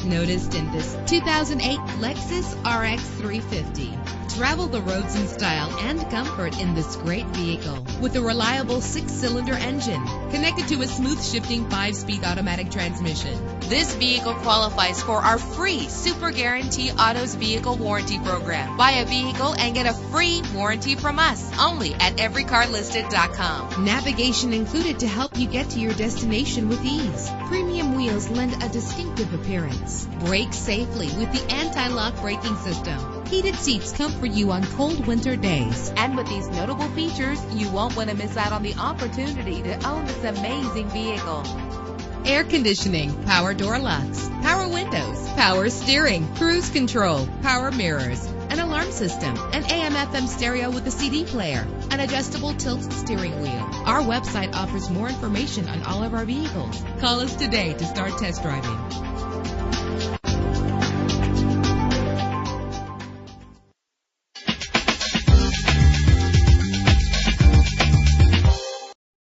noticed in this 2008 Lexus RX 350. Travel the roads in style and comfort in this great vehicle with a reliable 6-cylinder engine connected to a smooth shifting 5-speed automatic transmission. This vehicle qualifies for our free Super Guarantee Autos Vehicle Warranty Program. Buy a vehicle and get a free warranty from us only at everycarlisted.com. Navigation included to help you get to your destination with ease. Premium wheels lend a distinctive appearance. Brake safely with the anti-lock braking system. Heated seats comfort you on cold winter days. And with these notable features, you won't want to miss out on the opportunity to own this amazing vehicle. Air conditioning, power door locks, power windows, power steering, cruise control, power mirrors, an alarm system, an AM/FM stereo with a CD player, an adjustable tilt steering wheel. Our website offers more information on all of our vehicles. Call us today to start test driving.